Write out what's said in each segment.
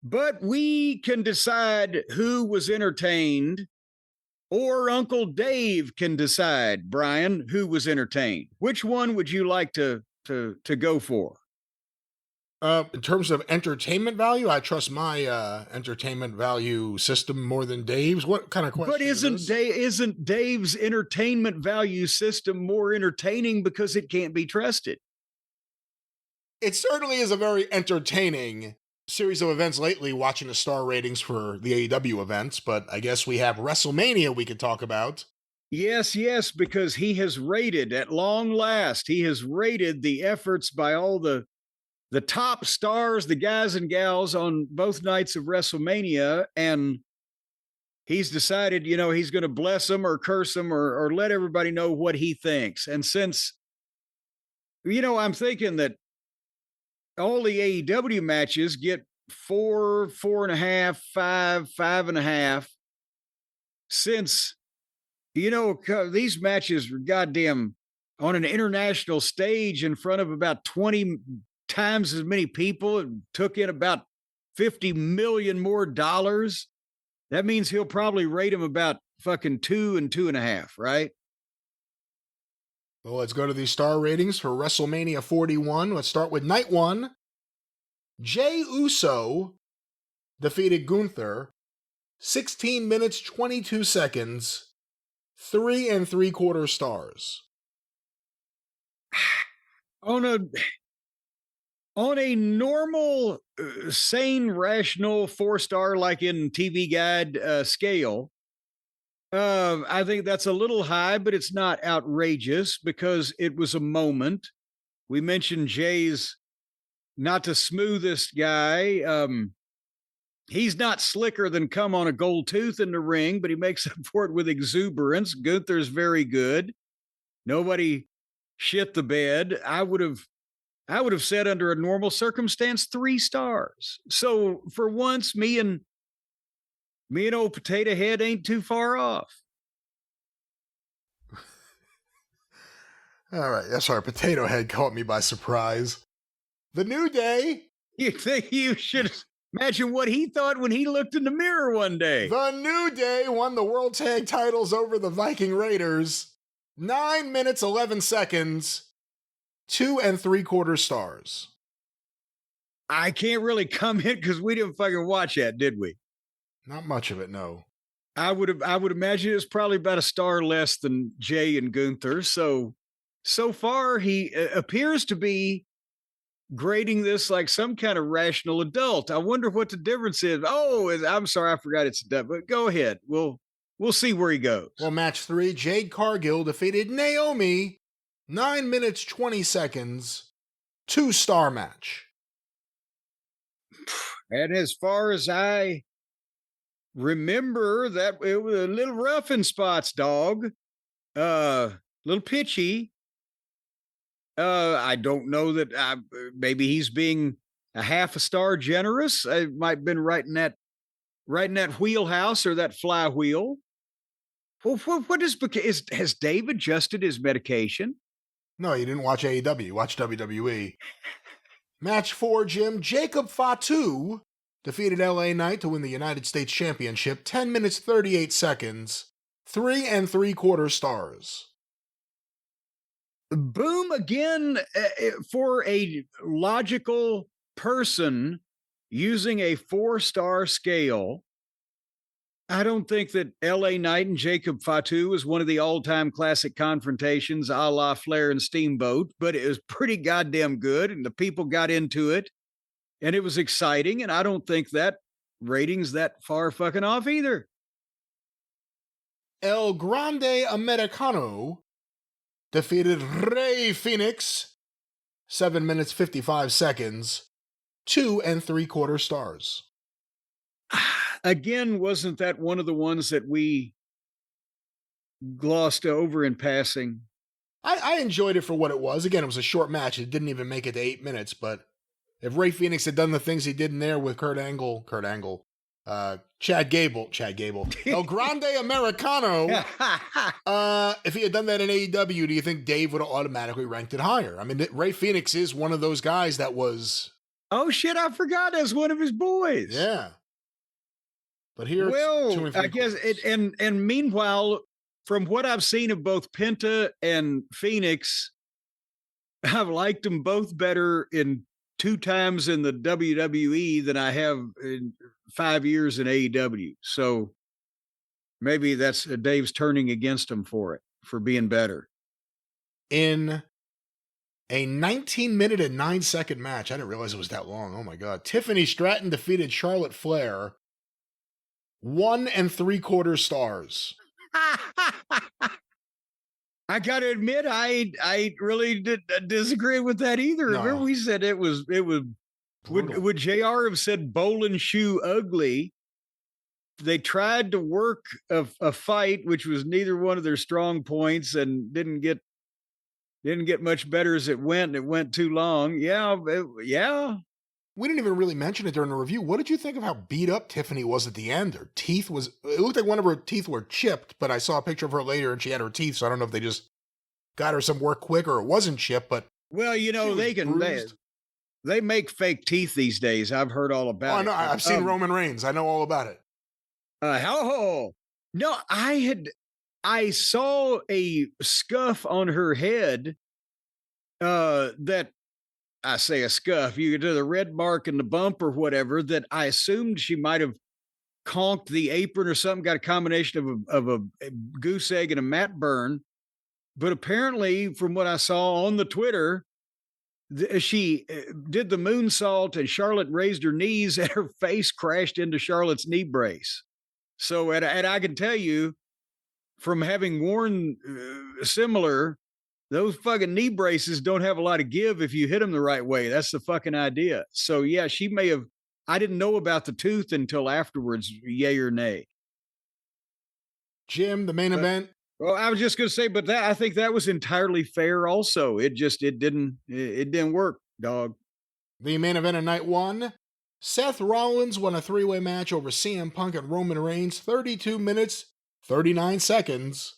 But we can decide who was entertained, or Uncle Dave can decide, Brian, who was entertained. Which one would you like to go for? In terms of entertainment value, I trust my entertainment value system more than Dave's. What kind of question? But isn't Dave's entertainment value system more entertaining because it can't be trusted? It certainly is a very entertaining series of events lately, watching the star ratings for the AEW events, but I guess we have WrestleMania we could talk about. Yes, because he has rated, at long last, he has rated the efforts by all the top stars, the guys and gals on both nights of WrestleMania, and he's decided, he's going to bless them or curse them or let everybody know what he thinks. And since, I'm thinking that all the AEW matches get 4, 4.5, 5, 5.5, since, these matches were goddamn on an international stage in front of about 20 times as many people, and took in about $50 million more dollars. That means he'll probably rate him about fucking 2 and 2.5, right? Well, let's go to the star ratings for WrestleMania 41. Let's start with night one. Jey Uso defeated Gunther, 16 minutes, 22 seconds, 3 3/4 stars. On a normal, sane, rational 4-star, like in TV Guide scale, I think that's a little high, but it's not outrageous because it was a moment. We mentioned Jay's not the smoothest guy. He's not slicker than come on a gold tooth in the ring, but he makes up for it with exuberance. Gunther's very good. Nobody shit the bed. I would have said under a normal circumstance 3 stars. So for once, me and old Potato Head ain't too far off. All right, that's our Potato Head caught me by surprise. The New Day. You think you should imagine what he thought when he looked in the mirror one day. The New Day won the World Tag titles over the Viking Raiders. 9 minutes, 11 seconds, 2 3/4 stars. I can't really comment because we didn't fucking watch that, did we? Not much of it, no. I would imagine it's probably about a star less than Jay and Gunther. So far he appears to be grading this like some kind of rational adult. I wonder what the difference is. I'm sorry, I forgot it's done, but go ahead. We'll see where he goes. Well, match 3, Jade Cargill defeated Naomi, 9 minutes, 20 seconds, 2-star match. And as far as I remember, that it was a little rough in spots, dog. Little pitchy. I don't know that maybe he's being a half a star generous. I might have been right in that wheelhouse or that flywheel. Well, has Dave adjusted his medication? No, you didn't watch AEW. You watched WWE. Match 4, Jim. Jacob Fatu defeated LA Knight to win the United States Championship. 10 minutes, 38 seconds, 3 3/4 stars. Boom again for a logical person using a 4-star scale. I don't think that LA Knight and Jacob Fatu was one of the all-time classic confrontations a la Flair and Steamboat, but it was pretty goddamn good and the people got into it and it was exciting. And I don't think that rating's that far fucking off either. El Grande Americano defeated Rey Fenix, 7 minutes, 55 seconds, 2 3/4 stars. Again, wasn't that one of the ones that we glossed over in passing? I enjoyed it for what it was. Again, it was a short match. It didn't even make it to 8 minutes, but if Rey Fenix had done the things he did in there with Chad Gable, El Grande Americano, if he had done that in AEW, do you think Dave would have automatically ranked it higher? I mean, Rey Fenix is one of those guys that was Oh shit, I forgot that's one of his boys. Yeah. But here it's two Well, and I three guess quarters. and meanwhile, from what I've seen of both Penta and Phoenix, I've liked them both better in 2 times in the WWE than I have in 5 years in AEW. So maybe that's Dave's turning against him for it, for being better. In a 19-minute and 9-second match, I didn't realize it was that long. Oh my God. Tiffany Stratton defeated Charlotte Flair. 1 3/4 stars. I gotta admit, I really did disagree with that either. No. Remember, we said it was Brutal. would JR have said bowl and shoe ugly? They tried to work a fight, which was neither one of their strong points, and didn't get much better as it went. And it went too long. Yeah, yeah. We didn't even really mention it during the review. What did you think of how beat up Tiffany was at the end? Her teeth was, it looked like one of her teeth were chipped, but I saw a picture of her later and she had her teeth, so I don't know if they just got her some work quick or it wasn't chipped, but Well, she was they can bruised. they make fake teeth these days. I've heard all Oh, about I know. it. I've seen Roman Reigns. I know all about it. How? No, I saw a scuff on her head. That I say a scuff. You could do the red mark and the bump or whatever. That I assumed she might have conked the apron or something. Got a combination of a goose egg and a mat burn. But apparently, from what I saw on the Twitter, she did the moonsault and Charlotte raised her knees and her face crashed into Charlotte's knee brace. So, and I can tell you from having worn similar, those fucking knee braces don't have a lot of give if you hit them the right way. That's the fucking idea. So, yeah, she may have. I didn't know about the tooth until afterwards, yay or nay. Jim, the main event. Well, I was just going to say, but that I think that was entirely fair. Also, it didn't work, dog. The main event of night 1. Seth Rollins won a 3-way match over CM Punk and Roman Reigns, 32 minutes, 39 seconds,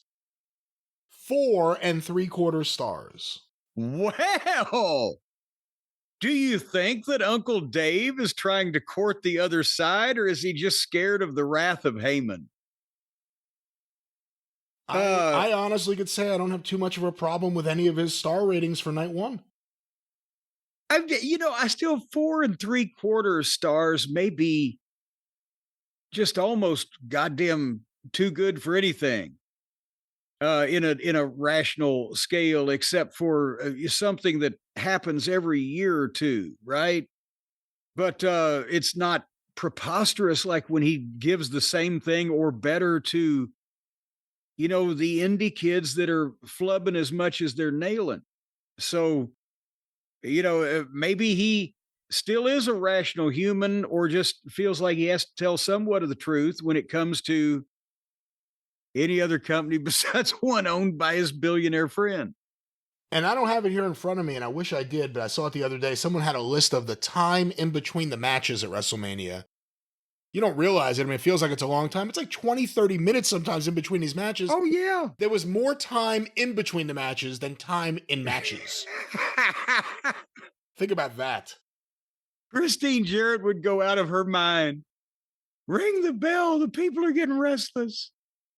4 3/4 stars. Well, do you think that Uncle Dave is trying to court the other side, or is he just scared of the wrath of Heyman? I honestly could say I don't have too much of a problem with any of his star ratings for night 1. I still 4 3/4 stars may be just almost goddamn too good for anything. In a rational scale, except for something that happens every year or two, right? But it's not preposterous like when he gives the same thing or better to the indie kids that are flubbing as much as they're nailing. So maybe he still is a rational human, or just feels like he has to tell somewhat of the truth when it comes to any other company besides one owned by his billionaire friend. And I don't have it here in front of me, and I wish I did, but I saw it the other day. Someone had a list of the time in between the matches at WrestleMania. You don't realize it. I mean, it feels like it's a long time. It's like 20, 30 minutes sometimes in between these matches. Oh, yeah. There was more time in between the matches than time in matches. Think about that. Christine Jarrett would go out of her mind. Ring the bell. The people are getting restless.